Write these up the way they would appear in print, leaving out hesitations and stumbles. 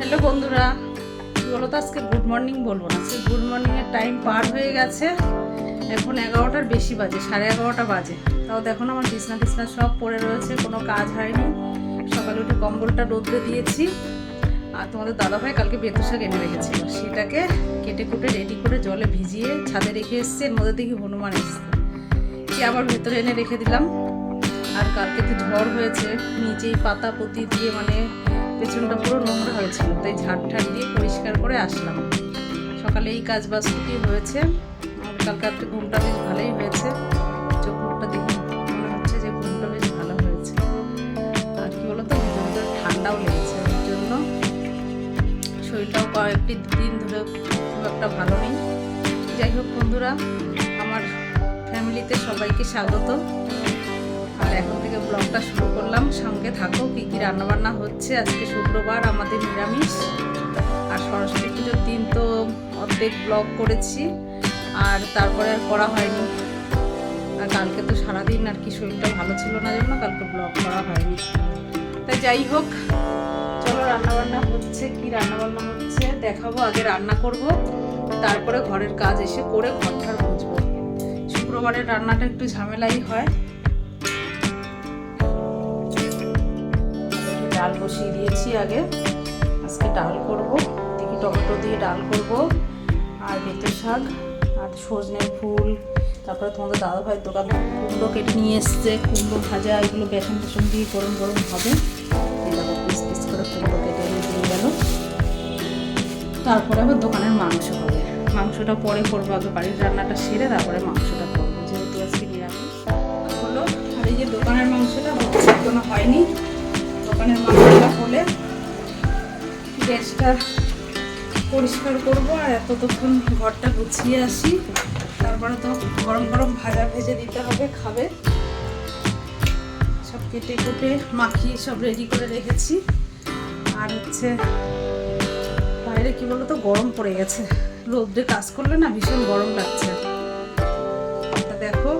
Hello বন্ধুরা, কি বলো তো, আজকে গুড মর্নিং বলবো না, আজকে গুড মর্নিংয়ের টাইম পার হয়ে গেছে। এখন 11টার বেশি বাজে, 11:30 বাজে। তাও দেখো না, আমার বিছনা টিছনা সব পড়ে রয়েছে, কোনো কাজ হয়নি। সকালে উঠে কম্বলটা রোদ্রে দিয়েছি। আর তোমাদের দাদাভাই কালকে বেতো শাক এনে রেখেছিল, সেটাকে কেটে কুটে রেডি করে জলে ভিজিয়ে ছাদে রেখে এসছে। এর মধ্যে দেখি হনুমান এসছে, কি আবার ভেতরে এনে রেখে দিলাম। আর কালকে তো ঝড় হয়েছে, নিচেই পাতা পতি দিয়ে মানে পেছনটা পুরো নোংরা হয়েছিল, তাই ঝাড় ঠাড় দিয়ে পরিষ্কার করে আসলাম। সকালে এই কাজ বাস্তুটি হয়েছে। আর কালকে রাত্রে ঘুমটা বেশ ভালোই হয়েছে, চোখ মুখটা দেখে মনে হচ্ছে যে ঘুমটা বেশ ভালো হয়েছে। আর কি বলতো, ভিতরে ভিতরে ঠান্ডাও লেগেছে, ওর জন্য শরীরটাও কয়েকটি দিন ধরে খুব একটা ভালো নেই। যাই হোক বন্ধুরা, আমার ফ্যামিলিতে সবাইকে স্বাগত। আর এখন থেকে ব্লগটা শুরু করলাম, সঙ্গে থাকো। কী কী রান্নাবান্না হচ্ছে। আজকে শুক্রবার, আমাদের নিরামিষ। আর সরস্বতী পুজোর দিন তো অর্ধেক ব্লগ করেছি, আর তারপরে আর করা হয়নি। আর কালকে তো সারাদিন আর কি শরীরটা ভালো ছিল না, জন্য কালকে ব্লগ করা হয়নি। তাই যাই হোক, চলো রান্নাবান্না হচ্ছে। কি রান্নাবান্না হচ্ছে দেখাবো। আগে রান্না করব, তারপরে ঘরের কাজ এসে করে ঘরটার বুঝবো। শুক্রবারের রান্নাটা একটু ঝামেলাই হয়। ডাল বসিয়ে দিয়েছি আগে, আজকে ডাল করব। দেখি টমেটো দিয়ে ডাল করব, আর বেতো শাক আর সজনের ফুল। তারপরে তোমাদের দাদাভাইয়ের দোকান থেকে কুমড়ো কেটে নিয়ে এসছে, কুমড়ো ভাজা। এগুলো বেসন টেসন দিয়ে গরম গরম হবে। এরকম পিস পিস করে কুমড়ো কেটে দিয়ে গেল। তারপরে আবার দোকানের মাংস হবে। মাংসটা পরে করবো, আগে বাড়ির রান্নাটা সেরে তারপরে মাংসটা করবো, যেহেতু আজকে নিরামিষ হলো। আর এই যে দোকানের মাংসটা হচ্ছে, এখনো হয়নি। দোকানের মাংসটা হলে গ্যাসটা পরিষ্কার করব, আর এতক্ষণ ঘরটা গুছিয়ে আসি। তারপরে তো গরম গরম ভাজা ভেজে দিতে হবে, খাবে। সব কেটে কুটে মাখিয়ে সব রেডি করে রেখেছি। আর হচ্ছে বাইরে কি বলো তো, গরম পড়ে গেছে। রোদ্রে কাজ করলে না ভীষণ গরম লাগছে। তা দেখো,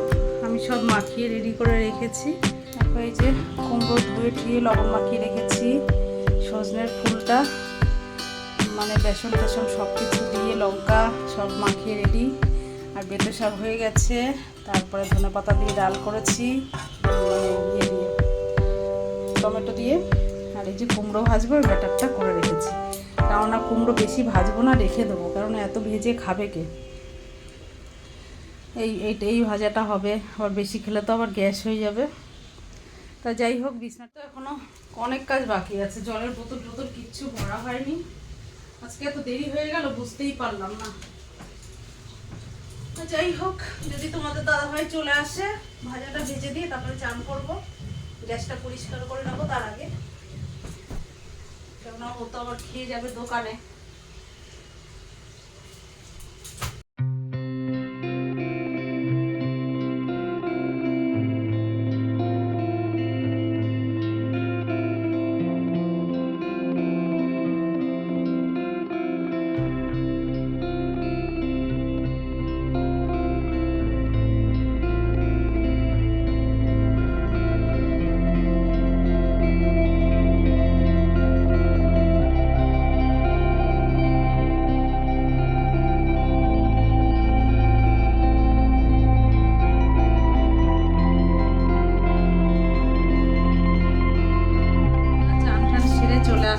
আমি সব মাখিয়ে রেডি করে রেখেছি। এই যে কুমড়ো ধুয়ে ঠিয়ে লবণ মাখিয়ে রেখেছি। সজনের ফুলটা মানে বেসন টেসন সব কিছু দিয়ে লঙ্কা সব মাখিয়ে রেডি। আর বেতো শাক হয়ে গেছে। তারপরে ধনেপাতা দিয়ে ডাল করেছি, ইয়ে দিয়ে টমেটো দিয়ে। আর এই যে কুমড়ো ভাজবো, ওই ব্যাটারটা করে রেখেছি। কেননা কুমড়ো বেশি ভাজবো না, রেখে দেবো, কারণ এত ভেজে খাবে কে। এই ভাজাটা হবে, আবার বেশি খেলে তো আবার গ্যাস হয়ে যাবে। তা যাই হোক, বিছনাটা এখনো অনেক কাজ বাকি আছে। জলের বোতল টোতল কিচ্ছু ভরা হয়নি। আজকে এত দেরি হয়ে গেল, বুঝতেই পারলাম না। তা যাই হোক, যদি তোমাদের দাদাভাই চলে আসে, ভাজাটা ভেজে দিয়ে তারপরে চান করব। গ্যাসটা পরিষ্কার করে নেবো তার আগে, কেননা ও তো আবার খেয়ে যাবে দোকানে।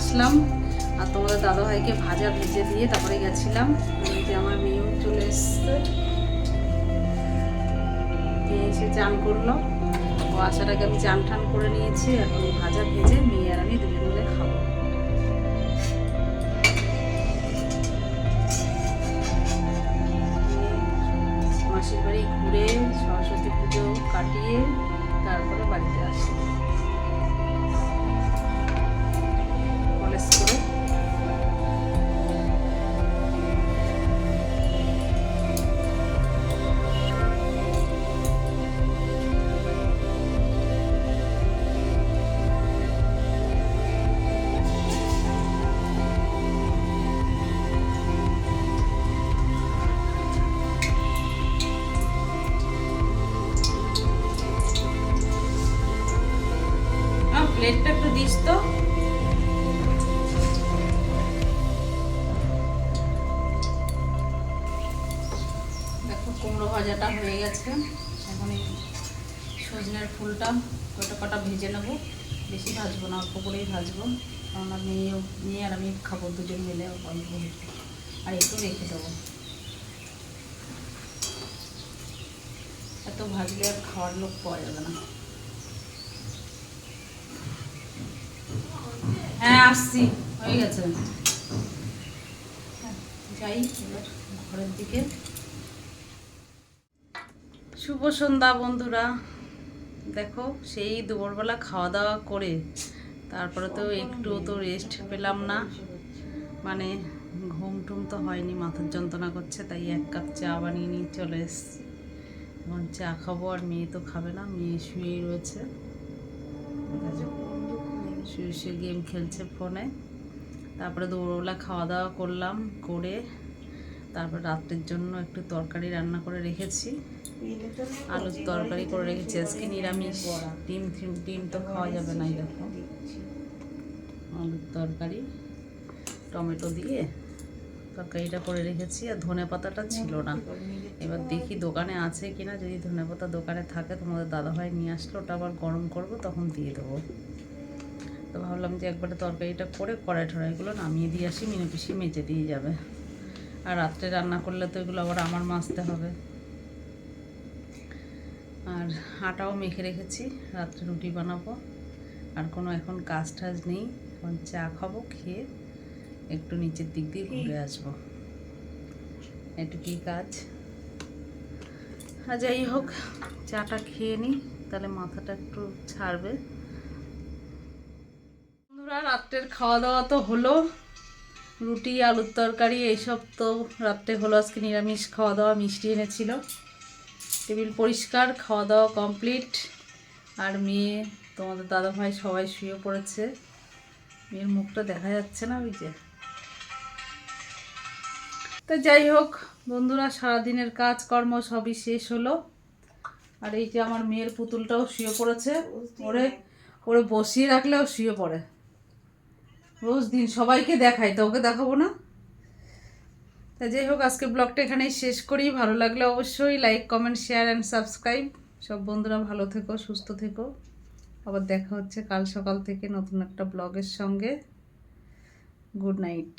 আসলাম, আর তোমাদের দাদাভাইকে ভাজা ভেজে দিয়ে তারপরে গেছিলাম। যে আমার মেয়েও চলে এসছে, এসে চান করলো। ও আসার আগে আমি চান টান করে নিয়েছি। এখন ভাজা ভেজে মেয়ে আর আমি দুজন মিলে খাবো। মাসির বাড়ি ঘুরে সরস্বতী পুজো কাটিয়ে তারপরে বাড়িতে আসি কলেজ করে। প্লেটটা একটু দিস তো। ভাজাটা হয়ে গেছে। এখন এই সজনের ফুলটা কটা ভেজে নেব, বেশি ভাজবো না, অল্প করেই ভাজবো, কারণ মেয়ে আর আমি খাবো, দুজন মিলে অল্প আর একটু রেখে দেবো। এত ভাজলে আর খাওয়ার লোক পাওয়া যাবে না। হ্যাঁ আসছি, হয়ে গেছে। যাই এবার ঘরের দিকে। শুভ সন্ধ্যা বন্ধুরা। দেখো সেই দুপুরবেলা খাওয়া দাওয়া করে তারপরে তো একটুও তো রেস্ট পেলাম না, মানে ঘুম টুম তো হয়নি, মাথার যন্ত্রণা করছে, তাই 1 কাপ চা বানিয়ে নিয়ে চলে এসেছি। এখন চা খাবো, আর মেয়ে তো খাবে না, মেয়ে শুয়েই রয়েছে, শুয়ে গেম খেলছে ফোনে। তারপরে দুপুরবেলা খাওয়া দাওয়া করলাম, করে তারপর রাত্রের জন্য একটু তরকারি রান্না করে রেখেছি, আলুর তরকারি করে রেখেছি, আজকে নিরামিষ। ডিম তো খাওয়া যাবে না। দেখো আলুর তরকারি টমেটো দিয়ে তরকারিটা করে রেখেছি, আর ধনে পাতাটা ছিল না, এবার দেখি দোকানে আছে কিনা, যদি ধনে পাতা দোকানে থাকে তোমাদের দাদাভাই নিয়ে আসলো, ওটা আবার গরম করবো, তখন দিয়ে দেবো। তো ভাবলাম যে একবারে তরকারিটা করে কড়াইগুলো নামিয়ে দিয়ে আসি, মিনু পিসি মেজে দিয়ে যাবে, আর রাত্রে রান্না করলে তো এগুলো আবার আমার মাজতে হবে। আর আটাও মেখে রেখেছি, রাত্রে রুটি বানাবো, আর কোনো এখন কাজ টাজ নেই, এখন চা খাবো, খেয়ে একটু নিচের দিক দিয়ে ঘুরে আসবো, একটু কী কাজ। আর যাই হোক, চাটা খেয়ে নিই, তাহলে মাথাটা একটু ছাড়বে। বন্ধুরা রাত্রের খাওয়া দাওয়া তো হলো, রুটি আলুর তরকারি এইসব তো রাত্রে হলো। আজকে নিরামিষ খাওয়া দাওয়া, মিষ্টি এনেছিল, টেবিল পরিষ্কার, খাওয়া দাওয়া কমপ্লিট। আর মেয়ে, তোমাদের দাদাভাই সবাই শুয়ে পড়েছে, মেয়ের মুখটা দেখা যাচ্ছে না, ওই যে। তো যাই হোক বন্ধুরা, সারাদিনের কাজকর্ম সবই শেষ হলো, আর এই যে আমার মেয়ের পুতুলটাও শুয়ে পড়েছে, ওরে বসিয়ে রাখলেও শুয়ে পড়ে, রোজ দিন সবাইকে দেখাই, তো ওকে দেখাবো না। তা যাই হোক, আজকে ব্লগটা এখানেই শেষ করি। ভালো লাগলে অবশ্যই like comment share and subscribe. সব বন্ধুরা ভালো থেকো, সুস্থ থেকো, আবার দেখা হচ্ছে কাল সকাল থেকে নতুন একটা ব্লগের সঙ্গে। Good night.